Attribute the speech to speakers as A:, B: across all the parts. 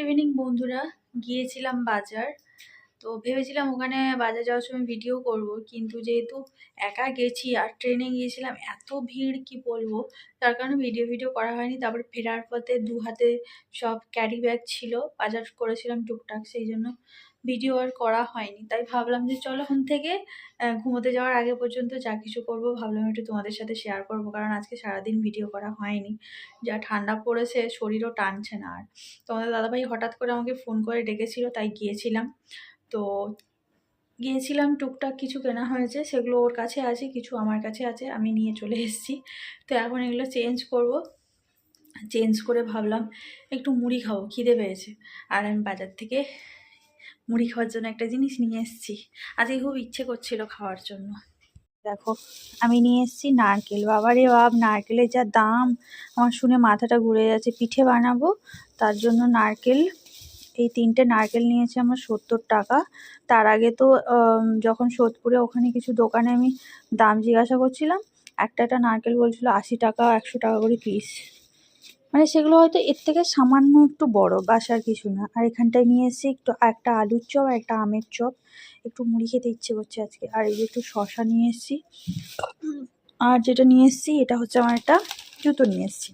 A: Evening বন্ধুরা, গিয়েছিলাম বাজার। তো ভেবেছিলাম ওখানে বাজার যাওয়ার সময় ভিডিও করব, কিন্তু যেহেতু একা গেছি আর ট্রেনে গিয়েছিলাম, এত ভিড় কি বলবো, তার কারণে ভিডিও করা হয়নি। তারপরে ফেরার পথে দু হাতে সব ক্যারি ব্যাগ ছিল, বাজার করেছিলাম টুকটাক, সেই জন্য ভিডিও আর করা হয়নি। তাই ভাবলাম যে চলো এখন থেকে ঘুমোতে যাওয়ার আগে পর্যন্ত যা কিছু করব ভাবলাম একটু তোমাদের সাথে শেয়ার করব, কারণ আজকে সারাদিন ভিডিও করা হয়নি। যা ঠান্ডা পড়েছে, শরীরও টানছে না আর। তোমাদের দাদাভাই হঠাৎ করে আমাকে ফোন করে ডেকেছিল, তাই গিয়েছিলাম। তো গিয়েছিলাম, টুকটাক কিছু কেনা হয়েছে, সেগুলো ওর কাছে আছে, কিছু আমার কাছে আছে, আমি নিয়ে চলে এসেছি। তো এখন এগুলো চেঞ্জ করব। চেঞ্জ করে ভাবলাম একটু মুড়ি খাবো, খিদে পেয়েছে। আর আমি বাজার থেকে মুড়ি খাওয়ার জন্য একটা জিনিস নিয়ে এসেছি। আজকে খুব ইচ্ছে করছিল খাওয়ার জন্য। দেখো, আমি নিয়ে এসেছি নারকেল। বাবারে বাপ, নারকেলের যা দাম, আমার শুনে মাথাটা ঘুরে যাচ্ছে। পিঠে বানাবো, তার জন্য নারকেল, এই 3টে নারকেল নিয়েছে আমার 70 টাকা। তার আগে তো যখন সোদপুরে ওখানে কিছু দোকানে আমি দাম জিজ্ঞাসা করছিলাম, একটা নারকেল বলছিল 80 টাকা 100 টাকা করে পিস। মানে সেগুলো হয়তো এর থেকে সামান্য একটু বড়, বাসার কিছু না। আর এখানটায় নিয়ে এসেছি একটা আলুর চপ আর একটা আমের চপ। একটু মুড়ি খেতে ইচ্ছে করছে আজকে। আর এই যে একটু শসা নিয়ে এসেছি। আর যেটা নিয়ে এসেছি, এটা হচ্ছে আমার একটা জুতো নিয়ে এসেছি।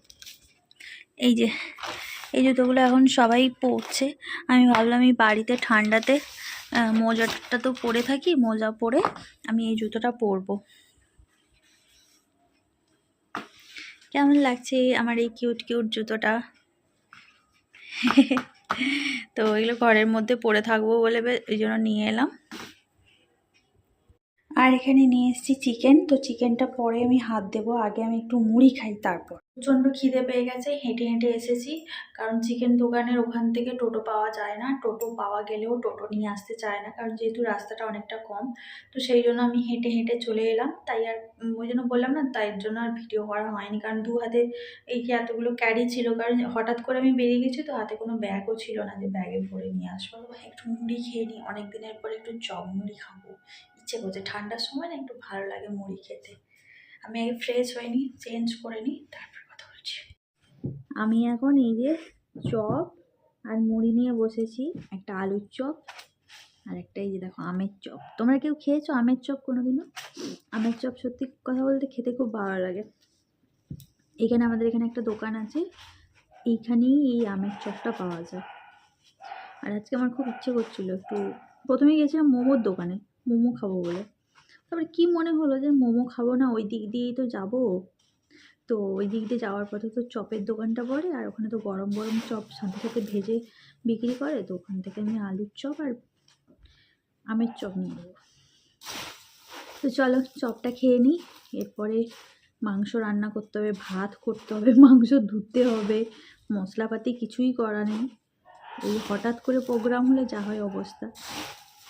A: এই জুতোগুলো এখন সবাই পরছে। আমি ভাবলাম এই বাড়িতে ঠান্ডাতে মোজাটা তো পরে থাকি, মোজা পরে আমি এই জুতোটা পরবো। কেমন লাগছে আমার এই কিউট জুতোটা? তো এগুলো ঘরের মধ্যে পরে থাকবো বলে ওই জন্য নিয়ে এলাম। আর এখানে নিয়ে এসেছি চিকেন। তো চিকেনটা পরে আমি হাত দেবো, আগে আমি একটু মুড়ি খাই তারপর। প্রচণ্ড খিদে পেয়ে গেছে, হেঁটে এসেছি। কারণ চিকেন দোকানের ওখান থেকে টোটো পাওয়া যায় না, টোটো পাওয়া গেলেও টোটো নিয়ে আসতে চায় না, কারণ যেহেতু রাস্তাটা অনেকটা কম। তো সেই জন্য আমি হেঁটে চলে এলাম। তাই আর ওই জন্য বললাম না, তাই জন্য আর ভিডিও করা হয়নি। কারণ দু হাতে এই যে এতগুলো ক্যারি ছিল, কারণ হঠাৎ করে আমি বেরিয়ে গেছি, তো হাতে কোনো ব্যাগও ছিল না যে ব্যাগে ভরে নিয়ে আসবো। একটু মুড়ি খেয়ে নিই, অনেক দিনের পরে একটু চপ মুড়ি খাবো ইচ্ছে করছে। ঠান্ডার সময় না একটু ভালো লাগে মুড়ি খেতে। আমি আগে ফ্রেশ হয়ে নিই, চেঞ্জ করে নিই, তারপর কথা বলছি। আমি এখন এই যে চপ আর মুড়ি নিয়ে বসেছি, একটা আলুর চপ আর একটা এই যে দেখো আমের চপ। তোমরা কেউ খেয়েছো আমের চপ কোনোদিনও? আমের চপ সত্যি কথা বলতে খেতে খুব ভালো লাগে। আমাদের এখানে একটা দোকান আছে, এইখানেই এই আমের চপটা পাওয়া যায়। আর আজকে আমার খুব ইচ্ছে করছিল একটু, প্রথমে গেছিলাম মোমোর দোকানে, মোমো খাবো বলে। তারপরে কি মনে হলো যে মোমো খাবো না, ওই দিক দিয়েই তো যাবো। তো ওই দিক দিয়ে যাওয়ার পথে তো চপের দোকানটা পড়ে, আর ওখানে তো গরম চপ সাথে ভেজে বিক্রি করে। তো ওখান থেকে আমি আলুর চপ আর আমের চপ নিয়ে নেবো। তো চলো চপটা খেয়ে নিই, এরপরে মাংস রান্না করতে হবে, ভাত করতে হবে, মাংস ধুতে হবে, মশলাপাতি কিছুই করা নেই। এই হঠাৎ করে প্রোগ্রাম হলে যা হয় অবস্থা।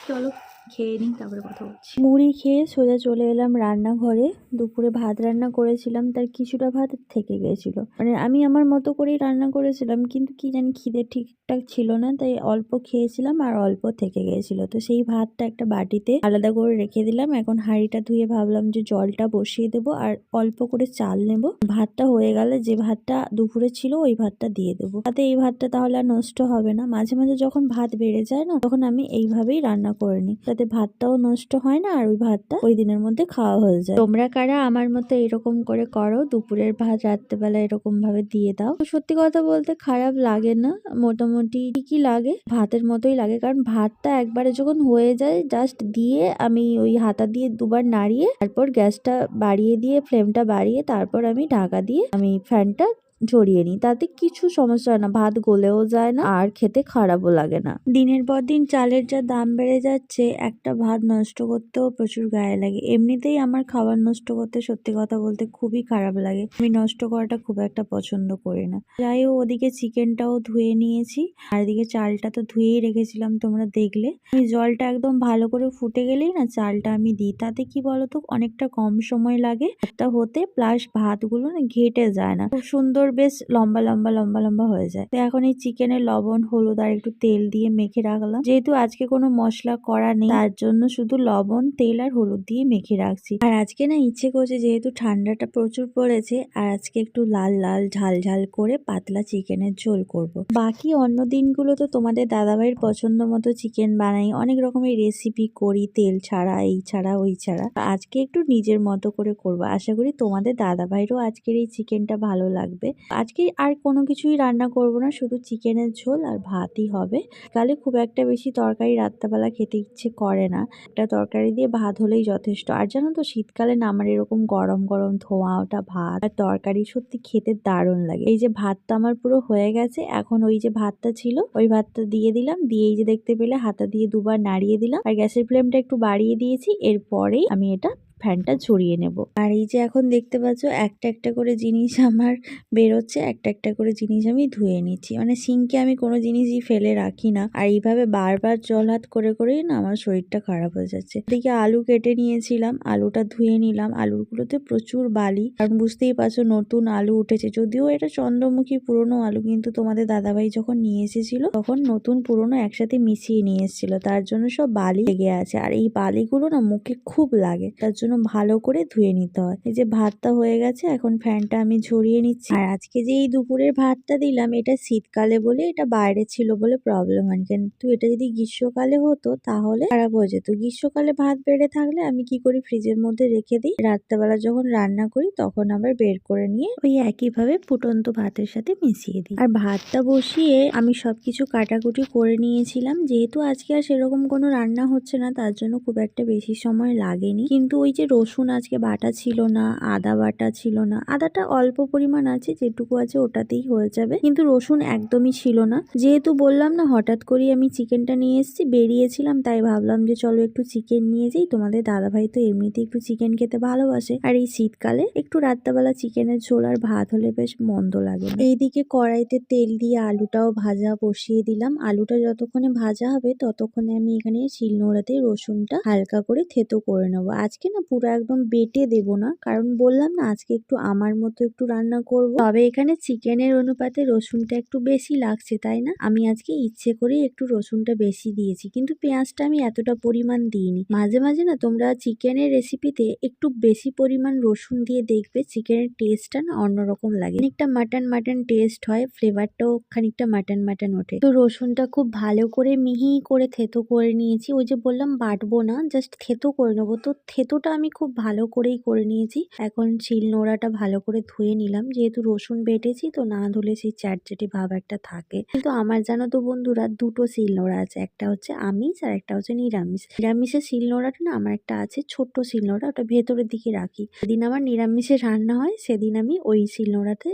A: চলো খেয়ে নিই, তারপরে কথা বলছি। মুড়ি খেয়ে সোজা চলে এলাম রান্নাঘরে। দুপুরে ভাত রান্না করেছিলাম, তার কিছুটা ভাত থেকে গিয়েছিল। মানে আমি আমার মতো করেই রান্না করেছিলাম, কিন্তু কি জানি খিদে ঠিকঠাক ছিল না, তাই অল্প খেয়েছিলাম আর অল্প থেকে গিয়েছিল। তো সেই ভাতটা একটা বাটিতে আলাদা করে রেখে দিলাম। এখন হাঁড়িটা ধুয়ে ভাবলাম যে জলটা বসিয়ে দেবো আর অল্প করে চাল নেব। ভাতটা হয়ে গেলে যে ভাতটা দুপুরে ছিল ওই ভাতটা দিয়ে দেবো, তাতে এই ভাতটা তাহলে আর নষ্ট হবে না। মাঝে মাঝে যখন ভাত বেড়ে যায় না, তখন আমি এইভাবেই রান্না করে নিই, তাতে ভাতটাও নষ্ট হয় না আর ওই ভাতটা ওই দিনের মধ্যে খাওয়া হয়ে যায়। তোমরা কারা আমার মতো এরকম করে করো, দুপুরের ভাত রাত্রেবেলা এরকম ভাবে দিয়ে দাও? সত্যি কথা বলতে খারাপ লাগে না, মোটামুটি ঠিকই লাগে, ভাতের মতোই লাগে। কারণ ভাতটা একবারে যখন হয়ে যায়, জাস্ট দিয়ে আমি ওই হাতা দিয়ে দুবার নাড়িয়ে তারপর গ্যাসটা বাড়িয়ে দিয়ে ফ্লেমটা বাড়িয়ে তারপর আমি ঢাকা দিয়ে আমি ফ্যানটা ঝরিয়ে নিই, তাতে কিছু সমস্যা হয় না, ভাত গলেও যায় না আর খেতে খারাপও লাগে না। দিনের পর দিন চালের যা দাম বেড়ে যাচ্ছে, একটা ভাত নষ্ট করতেও প্রচুর গায়ে লাগে। এমনিতেই আমার খাবার নষ্ট করতে সত্যি কথা বলতে খুবই খারাপ লাগে, আমি নষ্ট করাটা খুব একটা পছন্দ করি না। যাই হোক, ওদিকে চিকেনটাও ধুয়ে নিয়েছি আর এদিকে চালটা তো ধুয়েই রেখেছিলাম, তোমরা দেখলে। আমি জলটা একদম ভালো করে ফুটে গেলেই না চালটা আমি দিই, তাতে কি বলতো অনেকটা কম সময় লাগে একটা হতে, প্লাস ভাতগুলো না ঘেটে যায় না, খুব সুন্দর বেশ লম্বা লম্বা লম্বা লম্বা হয়ে যায়। তো এখন এই চিকেনের লবণ হলুদ আর একটু তেল দিয়ে মেখে রাখলাম। যেহেতু আজকে কোনো মশলা করা নেই তার জন্য শুধু লবণ তেল আর হলুদ দিয়ে মেখে রাখছি। আর আজকে না ইচ্ছে করছে, যেহেতু ঠান্ডাটা প্রচুর পড়েছে, আর আজকে একটু লাল লাল ঝাল ঝাল করে পাতলা চিকেনের ঝোল করব। বাকি অন্য দিনগুলো তো তোমাদের দাদাভাইয়ের পছন্দ মতো চিকেন বানাই, অনেক রকমের রেসিপি করি, তেল ছাড়া এই ছাড়া ওই ছাড়া। আজকে একটু নিজের মতো করে করব। আশা করি তোমাদের দাদাভাইয়েরও আজকের এই চিকেনটা ভালো লাগবে। আজকে আর কোনো কিছুই রান্না করব না, শুধু চিকেনের ঝোল আর ভাতই হবে। কালে খুব একটা বেশি তরকারি রাত্রেবেলা খেতে ইচ্ছে করে না, একটা তরকারি দিয়ে ভাত হলেই যথেষ্ট। আর জানো তো শীতকালে না আমার এরকম গরম গরম ধোঁয়া ওটা ভাত আর তরকারি সত্যি খেতে দারুণ লাগে। এই যে ভাতটা আমার পুরো হয়ে গেছে, এখন ওই যে ভাতটা ছিল ওই ভাতটা দিয়ে দিলাম, দিয়ে এই যে দেখতে পেলে হাতা দিয়ে দুবার নাড়িয়ে দিলাম আর গ্যাসের ফ্লেমটা একটু বাড়িয়ে দিয়েছি। এরপরেই আমি এটা ফ্যানটা ঝরিয়ে নেব। আর এই যে এখন দেখতে পাচ্ছ একটা একটা করে জিনিস আমার বেরোচ্ছে, একটা একটা করে জিনিস আমি ধুয়ে নিচ্ছি। মানে সিঙ্কে আমি কোনো জিনিসই ফেলে রাখি না, আর এইভাবে বারবার জল হাত করে করেই না আমার শরীরটা খারাপ হয়ে যাচ্ছে। এদিকে আলু কেটে নিয়েছিলাম, আলুটা ধুয়ে নিলাম। আলুগুলোতে প্রচুর বালি, কারণ বুঝতেই পারছো নতুন আলু উঠেছে। যদিও এটা চন্দ্রমুখী পুরনো আলু, কিন্তু তোমাদের দাদাভাই যখন নিয়ে এসেছিল তখন নতুন পুরনো একসাথে মিশিয়ে নিয়ে এসেছিল, তার জন্য সব বালি লেগে আছে। আর এই বালিগুলো না মুখে খুব লাগে, তার জন্য ভালো করে ধুয়ে নিতে হয়। এই যে ভাতটা হয়ে গেছে, এখন ফ্যানটা আমি ঝরিয়ে নিচ্ছি। আর আজকে যে এই দুপুরের ভাতটা দিলাম এটা শীতকালে বলে, এটা বাইরে ছিল বলে প্রবলেম হয়, কিন্তু এটা যদি গ্রীষ্মকালে হতো তাহলে খারাপ হয়ে যেত। গ্রীষ্মকালে ভাত বেড়ে থাকলে আমি কি করি, ফ্রিজের মধ্যে রেখে দিই, রাত্রেবেলা যখন রান্না করি তখন আবার বের করে নিয়ে ওই একইভাবে ফুটন্ত ভাতের সাথে মিশিয়ে দিই। আর ভাতটা বসিয়ে আমি সবকিছু কাটাকুটি করে নিয়েছিলাম। যেহেতু আজকে আর সেরকম কোনো রান্না হচ্ছে না, তার জন্য খুব একটা বেশি সময় লাগেনি। কিন্তু ওই যে রসুন আজকে বাটা ছিল না, আদা বাটা ছিল না, আদাটা অল্প পরিমাণ আছে, যেটুকু আছে ওটাতেই হয়ে যাবে, কিন্তু রসুন একদমই ছিল না। যেহেতু বললাম না হঠাৎ করেই আমি চিকেনটা নিয়ে এসেছি, বেরিয়েছিলাম, তাই ভাবলাম যে চলো একটু চিকেন নিয়ে যাই। তোমাদের দাদাভাই তো এমনিতে একটু চিকেন খেতে ভালোবাসে, আর এই শীতকালে একটু রাত্রেবেলা চিকেনের ঝোল আর ভাত হলে বেশ মন্দ লাগে না। এইদিকে কড়াইতে তেল দিয়ে আলুটাও ভাজা বসিয়ে দিলাম। আলুটা যতক্ষণে ভাজা হবে ততক্ষণে আমি এখানে শিলনোড়াতে রসুনটা হালকা করে থেতো করে নেবো। আজকে না পুরো একদম বেটে দেবো না, কারণ বললাম না আজকে একটু আমার মতো একটু রান্না করব। তবে এখানে চিকেনের অনুপাতে রসুনটা একটু বেশি লাগছে, তাই না আমি আজকে ইচ্ছে করে একটু রসুনটা বেশি দিয়েছি, কিন্তু পেঁয়াজটা আমি এতটা পরিমাণ দিইনি। মাঝে মাঝে না তোমরা চিকেনের রেসিপিতে একটু বেশি পরিমাণ রসুন দিয়ে দেখবে চিকেনের টেস্টটা না অন্যরকম লাগে, খানিকটা মাটন মাটন টেস্ট হয়, ফ্লেভারটাও খানিকটা মাটন মাটন ওঠে। তো রসুনটা খুব ভালো করে মিহি করে থেতো করে নিয়েছি। ওই যে বললাম বাটবো না, জাস্ট থেতো করে নেবো। তো থেতোটা আমি খুব ভালো করেই করে নিয়েছি। এখন শিলনোড়াটা ভালো করে ধুয়ে নিলাম, যেহেতু রসুন বেটেছি তো না ধুলে সেই চ্যাটচ্যাটে ভাব একটা থাকে। কিন্তু আমার জানো তো বন্ধুরা দুটো শিলনোড়া আছে, একটা হচ্ছে আমিষ আর একটা হচ্ছে নিরামিষ। নিরামিষের শিলনোড়াটা না আমার একটা আছে ছোট্ট শিলনোড়া, ওটা ভেতরের দিকে রাখি। যেদিন আমার নিরামিষের রান্না হয় সেদিন আমি ওই শিলনোড়াতে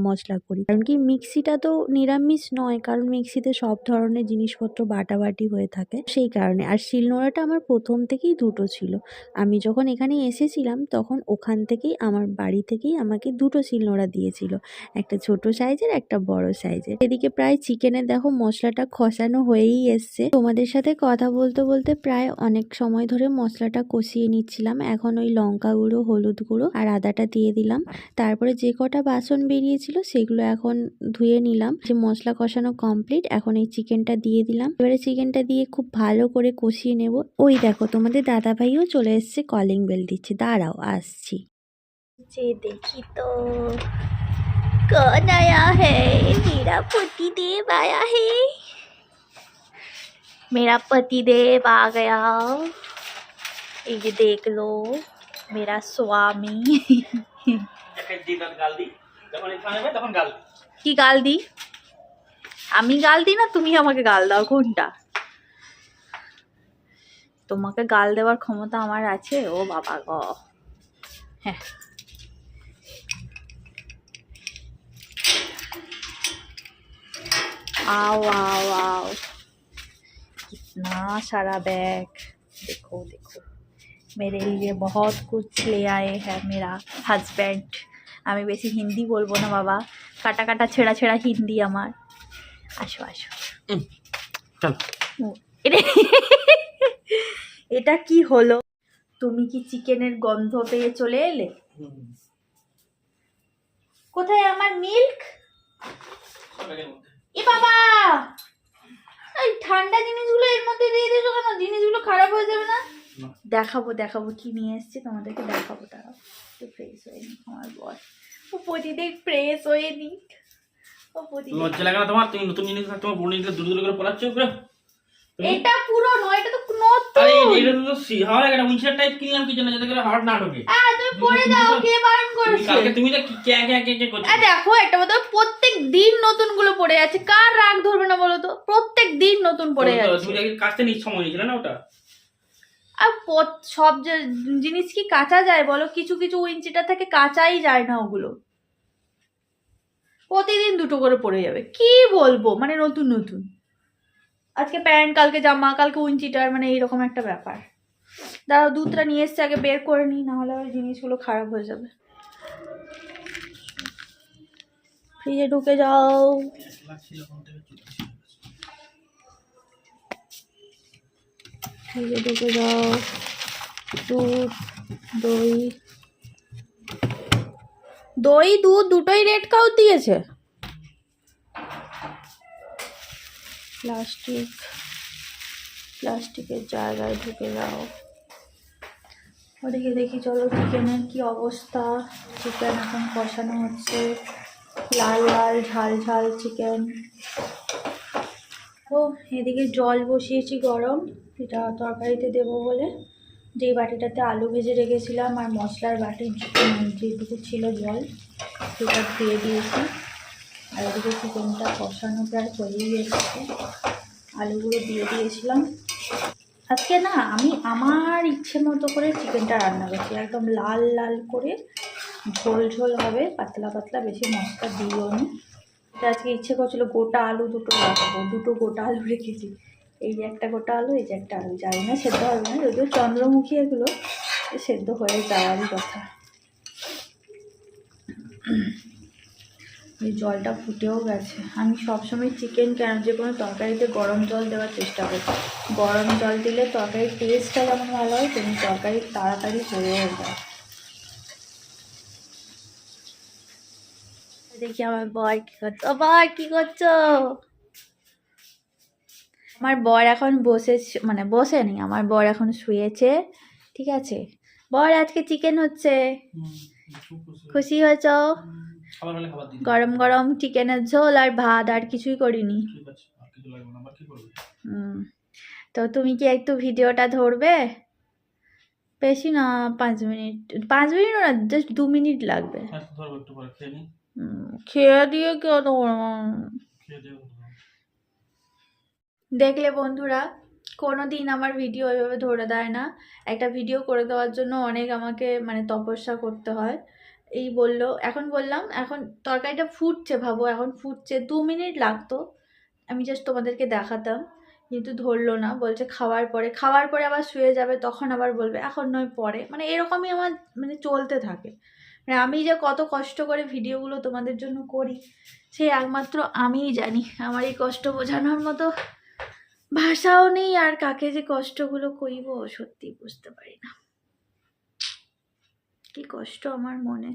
A: মশলা করি, কারণ কি মিক্সিটা তো নিরামিষ নয়, কারণ মিক্সিতে সব ধরনের জিনিসপত্র বাটাবাটি হয়ে থাকে সেই কারণে। আর শিলনোড়াটা আমার প্রথম থেকেই দুটো ছিল, আমি যখন এখানে এসেছিলাম তখন ওখান থেকেই আমার বাড়ি থেকেই আমাকে দুটো শিলনোড়া দিয়েছিল, একটা ছোট সাইজের একটা বড় সাইজের। এদিকে প্রায় চিকেনের দেখো মশলাটা খসানো হয়েই এসছে। তোমাদের সাথে কথা বলতে বলতে প্রায় অনেক সময় ধরে মশলাটা কষিয়ে নিচ্ছিলাম। এখন ওই লঙ্কা গুঁড়ো, হলুদ গুঁড়ো আর আদাটা দিয়ে দিলাম। তারপরে যে কটা বাসন বেরিয়েছিল সেগুলো এখন ধুয়ে নিলাম। যে মশলা কষানো কমপ্লিট, এখন এই চিকেনটা দিয়ে দিলাম। এবারে চিকেনটা দিয়ে খুব ভালো করে কষিয়ে নেব। ওই দেখো তোমাদের দাদা ভাইও চলে এসছে, কলিং বেল দিচ্ছে, দাঁড়াও আসছি। যে দেখি তো कौन आया है, मेरा पति देव आया है, मेरा पति देव आ गया। ये देख लो मेरा स्वामी। কি গাল দি? আমি গাল দিই না তুমি আমাকে গাল দাও, কোনটা? তোমাকে গাল দেওয়ার ক্ষমতা আমার আছে? ও বাবা গো, হ্যাঁ। आओ आओ आओ, कितना सारा बैग, देखो देखो मेरे लिए बहुत कुछ ले आए हैं मेरा হাজব্যান্ড। আমি বেশি হিন্দি বলবো না বাবা, কাটা কাটা ছেঁড়া ছেঁড়া হিন্দি আমার। আসো আসো, এটা কি হলো? তুমি কি চিকেনের গন্ধ পেয়ে চলে এলে? কোথায় আমার মিল্ক? এ বাবা, এই ঠান্ডা জিনিসগুলো এর মধ্যে দিয়ে দিয়েছো কেন? জিনিসগুলো খারাপ হয়ে যাবে না? দেখাবো কি নিয়ে এসেছি তোমাদেরকে দেখাবো। তারা একটু ফ্রেশ হয়ে নিক আমার বর, ও প্রতিদিন ফ্রেশ হয়ে নিক। ও প্রতিদিন
B: লজ্জা লাগে না তোমার? তুমি নতুন জিনিস তোমার পুরনো জিনিস দূর করে পড়াচ্ছ পুরো।
A: এটা পুরনো, এটা তো নতুন।
B: আরে এটা তো হাওয়া লাগে না, উইন্ডশিল্ড টাইপ কিনলাম কি জন্য, যাতে করে হাওয়া না ঢোকে।
A: তুমি পরে যাও, কে বারণ করেছে?
B: কালকে তুমি তো কে করছো।
A: দেখো একটা কথা, প্রত্যেক দিন নতুন গুলো পড়ে যাচ্ছে, কার রাগ ধরবে না বলো তো? প্রত্যেক দিন নতুন পড়ে যাচ্ছে।
B: তুমি কাজতে নিয়ে সময় নিয়েছিল না ওটা।
A: আর সব জিনিস কি কাঁচা যায় বলো? কিছু কিছু ইঞ্চিটা থেকে কাঁচাই যায় না, ওগুলো প্রতিদিন দুটো করে পড়ে যাবে। কি বলবো, মানে নতুন নতুন, আজকে প্যান্ট, কালকে জামা, কালকে উইঞ্চিটার, মানে এইরকম একটা ব্যাপার। দাঁড়াও, দুধটা নিয়ে এসছে, আগে বের করে নিই, নাহলে ওই জিনিসগুলো খারাপ হয়ে যাবে। ফ্রিজে ঢুকে যাও। ফ্রিজে ঢুকে যাও। দুধ, দই, দুধ দুটোই রেড কাউ দিয়েছে। প্লাস্টিকের জায়গায় ঢুকে যাও। ওদিকে দেখি, চলো চিকেনের কি অবস্থা। চিকেন এখন কষানো হচ্ছে, লাল লাল ঝাল ঝাল চিকেন। ও এদিকে জল বসিয়েছি গরম, এটা তরকারিতে দেবো বলে। যেই বাটিটাতে আলু ভেজে রেখেছিলাম আর মশলার বাটি যেটুকু ছিল জল, সেটা দিয়ে দিয়েছি। আর এদিকে চিকেনটা কষানো প্রায় হয়েই এসেছে, আলুগুলো দিয়ে দিয়েছিলাম। আজকে না আমি আমার ইচ্ছে মতো করে চিকেনটা রান্না করছি, একদম লাল লাল করে, ঝোল ঝোল হবে, পাতলা পাতলা, বেশি মশলা দিও নি। আজকে ইচ্ছে করছিল গোটা আলু দুটো রাখবো, দুটো গোটা আলু রেখেছি। এই যে একটা গোটা আলু, এই যে একটা আলু, জানি না সেদ্ধ হবে না, যদিও চন্দ্রমুখী এগুলো সেদ্ধ হয়ে যাওয়ারই কথা। এই জলটা ফুটেও গেছে। আমি সবসময় চিকেন কেন যে কোনো তরকারিতে গরম জল দেওয়ার চেষ্টা করি। গরম জল দিলে তরকারির টেস্টটা যেমন ভালো হয়, তেমনি তরকারি তাড়াতাড়ি হয়েও যায়। দেখি আমার বর কি করছো। বর কি করছো? আমার বর এখন বসেনি, আমার বর এখন শুয়েছে। ঠিক আছে, বর আজকে চিকেন হচ্ছে, খুশি হয়েছ? গরম গরম চিকেনের ঝোল আর ভাত, আর কিছুই করিনি। তো তুমি কি একটু ভিডিওটা ধরবে? বেশি না, 5 মিনিট, 5 মিনিট না, জাস্ট 2 মিনিট লাগবে। খেয়ে দিয়ে কেউ তো দেখলে বন্ধুরা, কোনো দিন আমার ভিডিও এভাবে ধরে দেয় না। একটা ভিডিও করে দেওয়ার জন্য অনেক আমাকে মানে তপস্যা করতে হয়। এই বললো, এখন বললাম, এখন তরকারিটা ফুটছে, ভাবো এখন ফুটছে, 2 মিনিট লাগতো, আমি জাস্ট তোমাদেরকে দেখাতাম, কিন্তু ধরলো না। বলছে খাওয়ার পরে আবার শুয়ে যাবে, তখন আবার বলবে এখন নয় পরে, মানে এরকমই আমার মানে চলতে থাকে। মানে আমি যে কত কষ্ট করে ভিডিওগুলো তোমাদের জন্য করি, সে একমাত্র আমিই জানি। আমার এই কষ্ট বোঝানোর মতো ভাষাও নেই, আর কাকে যে কষ্টগুলো কইব সত্যি বুঝতে পারি না, কি কষ্ট আমার মনে।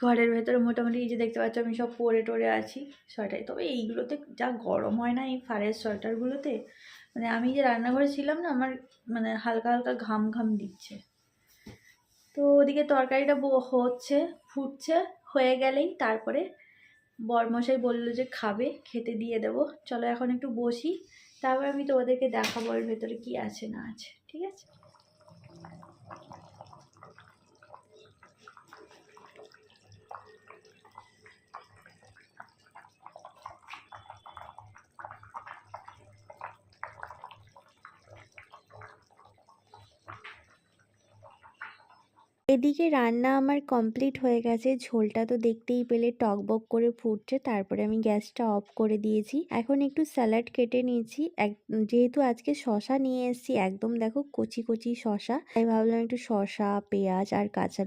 A: ঘরের ভেতরে মোটামুটি এই যে দেখতে পাচ্ছ, আমি সব পরে টরে আছি সোয়েটার। তবে এইগুলোতে যা গরম হয় না, এই ফারের সোয়েটারগুলোতে, মানে আমি যে রান্নাঘরে ছিলাম না, আমার মানে হালকা হালকা ঘাম ঘাম দিচ্ছে। তো ওদিকে তরকারিটা হচ্ছে, ফুটছে, হয়ে গেলেই তারপরে বরমশাই বললো যে খাবে, খেতে দিয়ে দেবো। চলো এখন একটু বসি, তারপর আমি তোমাদেরকে দেখাবো এর ভেতরে কি আছে না আছে, ঠিক আছে?
C: এদিকে রান্না আমার কমপ্লিট হয়ে গেছে। ঝোলটা তো দেখতেই পেলে টকবক করে ফুটছে। তারপরে আমি গ্যাসটা অফ করে দিয়েছি। এখন একটু স্যালাড কেটে নিয়েছি। যেহেতু আজকে শশা নিয়ে এসেছি, একদম দেখো কচি কচি শশা, তাই ভাবলাম একটু শশা, পেঁয়াজ আর কাঁচা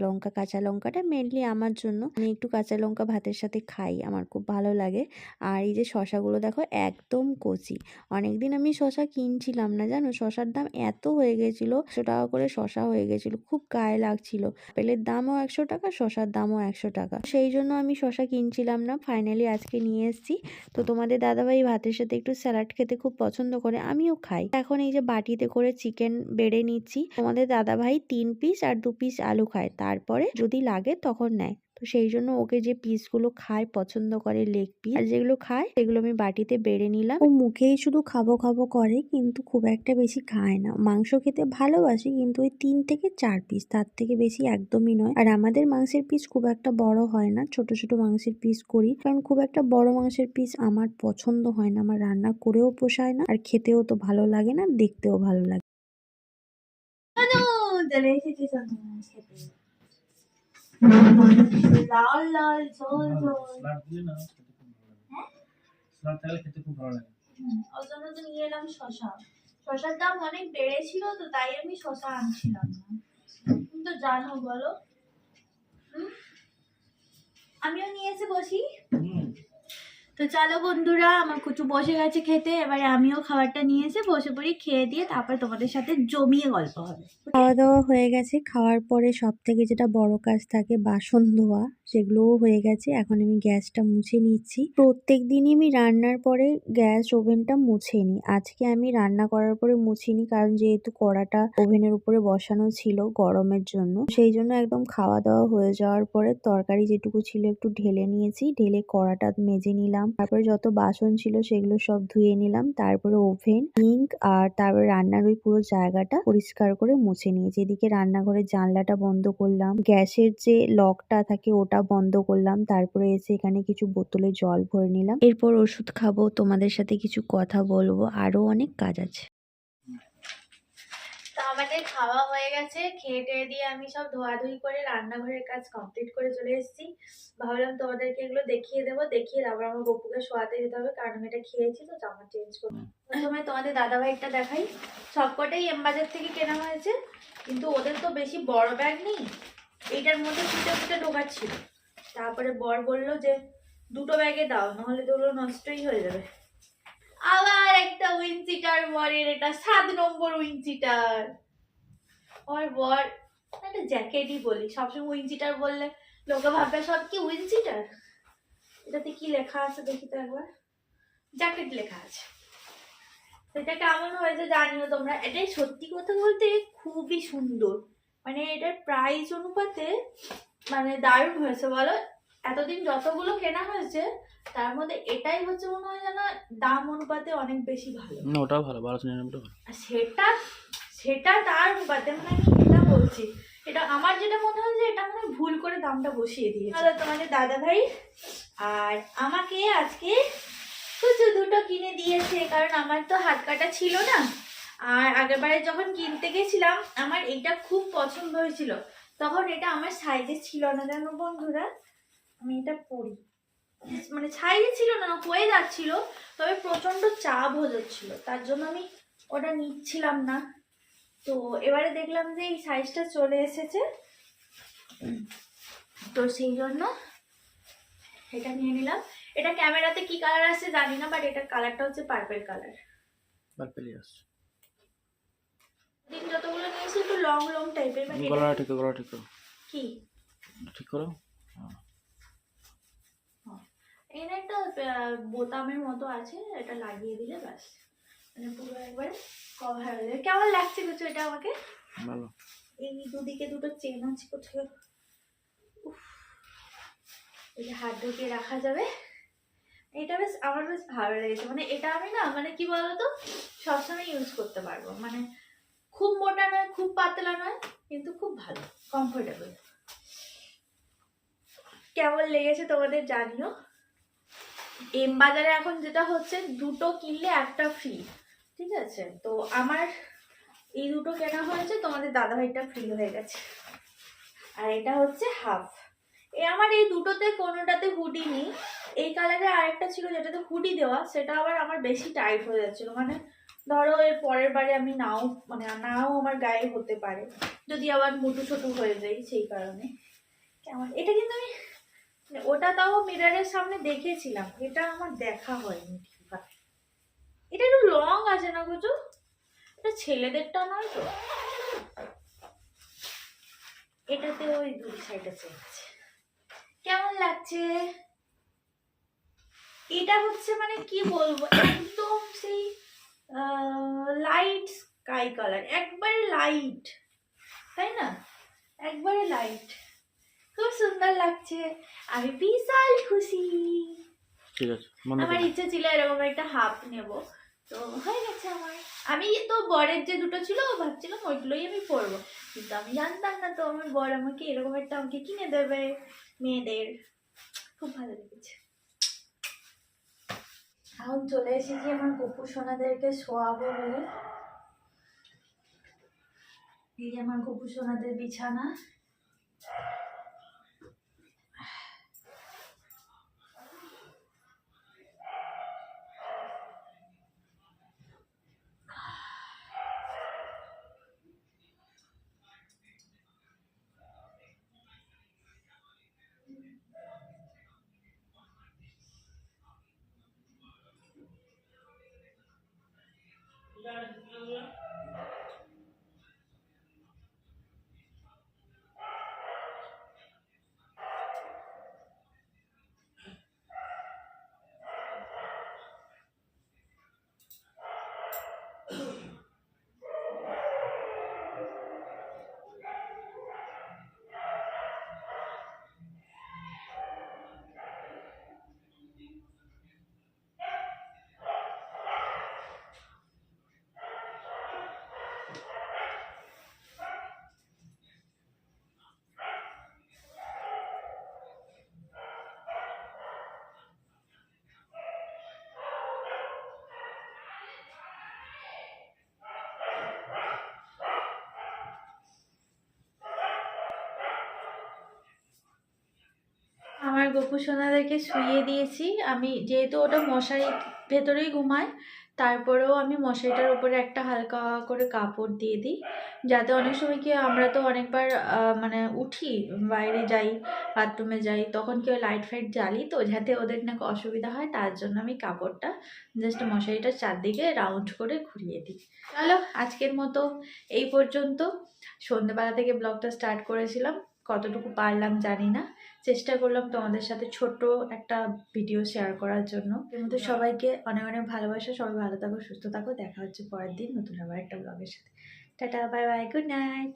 C: লঙ্কাটা মেনলি আমার জন্য। আমি একটু কাঁচা লঙ্কা ভাতের সাথে খাই, আমার খুব ভালো লাগে। আর এই যে শশাগুলো দেখো একদম কচি। অনেকদিন আমি শশা কিনছিলাম না, জানো, শশার দাম এত হয়ে গেছিলো, 100 টাকা করে শশা হয়ে গেছিলো, খুব গায়ে লাগছিল। আপেলের দামও 100 টাকা, শসার দামও 100 টাকা। সেই জন্য আমি শসা কিনছিলাম না, ফাইনালি আজকে নিয়ে এসেছি। তো তোমাদের দাদাভাই ভাতের সাথে একটু স্যালাড খেতে খুব পছন্দ করে, আমিও খাই। এখন এই যে বাটিতে করে চিকেন বেড়ে নিচ্ছি। তোমাদের দাদাভাই 3 পিস আর 2 পিস আলু খায়, তারপরে যদি লাগে তখন নেয়। তো সেই জন্য ওকে যে পিসগুলো খায় পছন্দ করে, লেগ পিস আর যেগুলো খায় সেগুলো আমি বাটিতে বেড়ে নিলাম। ও মুখেই শুধু খাবো খাবো করে, কিন্তু খুব একটা বেশি খায় না। মাংস খেতে ভালোবাসে, কিন্তু ওই 3 থেকে 4 পিস, তার থেকে বেশি একদমই নয়। আর আমাদের মাংসের পিস খুব একটা বড় হয় না, ছোট ছোট মাংসের পিস করি, কারণ খুব একটা বড় মাংসের পিস আমার পছন্দ হয় না, আমার রান্না করেও পোষায় না, আর খেতেও তো ভালো লাগে না, দেখতেও ভালো লাগে।
A: চলে এসেছি লাল লাল ঝোল ঝোল।
B: স্যালাড দিলে না খেতে খুব ভালো লাগে।
A: হ্যাঁ,
B: স্যালাড থাকলে খেতে খুব ভালো লাগে।
A: ওর জন্য তো নিয়ে এলাম শসা। শসার দাম অনেক বেড়েছিল, তো তাই আমি শসা আনছিলাম না। তুমি তো জানো, বলো। আমিও নিয়ে এসে বসি। তো চলো বন্ধুরা, আমার কুচু বসে গেছে খেতে, এবারে আমিও খাবারটা নিয়ে এসে বসে পড়ি, খেয়ে দিয়ে তারপরে তোমাদের সাথে জমিয়ে গল্প হবে। খাওয়া দাওয়া হয়ে গেছে, খাওয়ার পরে সব থেকে যেটা বড় কাজ থাকে বাসন ধোয়া, সেগুলোও হয়ে গেছে। এখন আমি গ্যাসটা মুছে নিচ্ছি। প্রত্যেক দিনই আমি রান্নার পরে গ্যাস ওভেনটা মুছে নিই। আজকে আমি রান্না করার পরে মুছিনি, কারণ যেহেতু কড়াটা ওভেনের উপরে বসানো ছিল গরমের জন্য, সেই জন্য একদম খাওয়া দাওয়া হয়ে যাওয়ার পরে তরকারি যেটুকু ছিল একটু ঢেলে নিয়েছি, ঢেলে কড়াটা মেজে নিলাম। তারপরে যত বাসন ছিল সেগুলো সব ধুয়ে নিলাম, তারপরে ওভেন, সিঙ্ক আর তারপরে রান্নার ওই পুরো জায়গাটা পরিষ্কার করে মুছে নিয়েছি। এদিকে রান্নাঘরের জানলাটা বন্ধ করলাম, গ্যাসের যে লকটা থাকে ওটা বন্ধ করলাম, তারপরে এসে এখানে কিছু বোতলে জল ভরে নিলাম। এরপর ওষুধ খাবো, তোমাদের সাথে কিছু কথা বলবো, আরো অনেক কাজ আছে। তো আমাদের খাওয়া হয়ে গেছে, খেয়ে টেয়ে দিয়ে আমি সব ধোয়াধুয়ি করে রান্নাঘরের কাজ কমপ্লিট করে চলে এসেছি। ভাবলাম তোমাদেরকে এগুলো দেখিয়ে দেবো, দেখিয়ে তারপর আমার গপুকে শোয়াতে যেতে হবে, কারণ আমি এটা খেয়েছি তো জামা চেঞ্জ করবো। প্রথমে তোমাদের দাদাভাইটা দেখাই। সবকটাই এমবাজার থেকে কেনা হয়েছে, কিন্তু ওদের তো বেশি বড় ব্যাগ নেই, এইটার মধ্যে ফুটে ফুটে ঢোকাচ্ছিল। তারপরে বর বললো যে 2টো ব্যাগে দাও, নাহলে তো ওগুলো নষ্টই হয়ে যাবে। আবার একটা উইনচিটার বরের, এটা 7 নম্বর উইনচিটার। আমার বর একটা জ্যাকেটই বলি, সবসময় উইনচিটার বললে লোকে ভাববে সব কি উইনচিটার। এটাতে কি লেখা আছে দেখি তো একবার। জ্যাকেট লেখা আছে। এটা কেমন হয়েছে জানিও তোমরা। এটাই সত্যি কথা বলতে খুবই সুন্দর, মানে এটার প্রাইস অনুপাতে মানে দারুণ হয়েছে বলো। এতদিন যতগুলো কেনা হয়েছে তার মধ্যে এটাই হচ্ছে মনে হয় যেন দাম অনুপাতে অনেক বেশি ভালো।
B: না ওটাও ভালো, 1299 ভালো।
A: আর সেটা সেটা তার অনুপাতে, মানে আমি এটা বলছি, এটা আমার যেটা মনে হয় যে এটা মনে হয় ভুল করে দামটা বসিয়ে দিয়েছে। তাহলে তোমাদের দাদা ভাই আর আমাকে আজকে কিছু 2টো কিনে দিয়েছে, কারণ আমার তো হাত কাটা ছিল না। আর আগেরবারে যখন কিনতে গেছিলাম আমার এইটা খুব পছন্দ হয়েছিল, তখন এটা আমার সাইজে ছিল না জানো বন্ধুরা। আমি এটা পরি, মানে সাইজে ছিল না, হয়ে যাচ্ছিল, তবে প্রচন্ড চাপ হয়ে যাচ্ছিল, তার জন্য আমি ওটা নিচ্ছিলাম না। তো এবারে দেখলাম যে এই সাইজটা চলে এসেছে, তো সেই জন্য এটা নিয়ে নিলাম। এটা ক্যামেরাতে কি কালার আসছে জানি না, বাট এটার কালারটা হচ্ছে পার্পল কালার।
B: পার্পেলই আসছে।
A: দিন যতগুলো নিয়েছি একটু লং লং টাইপের, বাট
B: গলাটা ঠিক করো, গলা ঠিক করো।
A: কি
B: ঠিক করো।
A: এর একটা বোতামের মতো আছে, এটা লাগিয়ে দিলে ব্যাস মানে পুরো একবারে কভার হয়ে যাবে। কেমন লাগছে কিছু এটা আমাকে?
B: ভালো।
A: এই দুদিকে 2টো চেন আছে কোথায়, এটা হাত ঢুকিয়ে রাখা যাবে। এটা বেশ আমার বেশ ভালো লেগেছে, মানে এটা আমি না মানে কি বলতো সবসময় ইউজ করতে পারবো, মানে খুব মোটা নয় খুব পাতলা নয়, কিন্তু খুব ভালো কমফোর্টেবল। কেমন লেগেছে তোমাদের জানিও। এম বাজারে এখন যেটা হচ্ছে 2টো কিনলে একটা ফ্রি, ঠিক আছে। তো আমার এই 2টো কেনা হয়েছে, তোমাদের দাদাভাইটা ফ্রি হয়ে গেছে। আর এটা হচ্ছে হাফ। আমার এই 2টোতে কোনোটাতে হুডি নেই। এই কালারের আরেকটা ছিল যেটাতে হুডি দেওয়া, সেটা আবার আমার বেশি টাইট হয়ে যাচ্ছিল, মানে ধরো এর পরের বারে আমি নাও আমার গায়ে হতে পারে, যদি আবার মুটু ছোটু হয়ে যায়, সেই কারণে। কেমন এটা, কিন্তু আমি ওটা তাও মিররের সামনে দেখেছিলাম, এটা আমার দেখা হয়নি ঠিকভাবে। এটা একটু লং আছে না বুঝো, এটা ছেলেদেরটা নয় তো। এটাতে ওই দুই সাইডে চেঞ্জ। কেমন লাগছে? এটা হচ্ছে মানে কি বলবো, একদম সেই লাইট স্কাই কালার, একবারে লাইট, তাই না? একবারে লাইট, খুব সুন্দর লাগছে। আমি বিশাল খুশি।
B: ঠিক আছে, মনে
A: আমার
B: থাকবে।
A: ইচ্ছে ছিল এরকম একটা হাফ নেব, তো হয়ে গেছে আমার। আমি তো বরের যে দুটো ছিল ভাবছিলাম ওইগুলোই আমি পরবো, কিন্তু আমি জানতাম না তো আমার বর আমাকে এরকম একটা আমাকে কিনে দেবে মেয়েদের। খুব ভালো লেগেছে। এখন চলে এসেছি আমার গপু সোনাদেরকে শোয়াবো বলে। এই যে আমার গপু সোনাদের বিছানা। আমার গপু সোনাদেরকে শুইয়ে দিয়েছি আমি, যেহেতু ওটা মশারির ভেতরেই ঘুমায়, তারপরেও আমি মশারিটার উপরে একটা হালকা করে কাপড় দিয়ে দিই, যাতে অনেক সময় কি হয়, আমরা তো অনেকবার মানে উঠি, বাইরে যাই, বাথরুমে যাই, তখন কি লাইট ফাইট জ্বালি, তো যাতে ওদের না অসুবিধা হয় তার জন্য আমি কাপড়টা জাস্ট মশারিটার চারদিকে রাউন্ড করে ঘুরিয়ে দিই। চলো আজকের মতো এই পর্যন্ত। সন্ধ্যেবেলা থেকে ব্লগটা স্টার্ট করেছিলাম, কতটুকু পারলাম জানি না, চেষ্টা করলাম তোমাদের সাথে ছোট একটা ভিডিও শেয়ার করার জন্য। এর মধ্যে সবাইকে অনেক অনেক ভালোবাসা, সবাই ভালো থাকো, সুস্থ থাকো, দেখা হচ্ছে পরের দিন নতুন আবার একটা ব্লগের সাথে। Tata, bye bye, good night.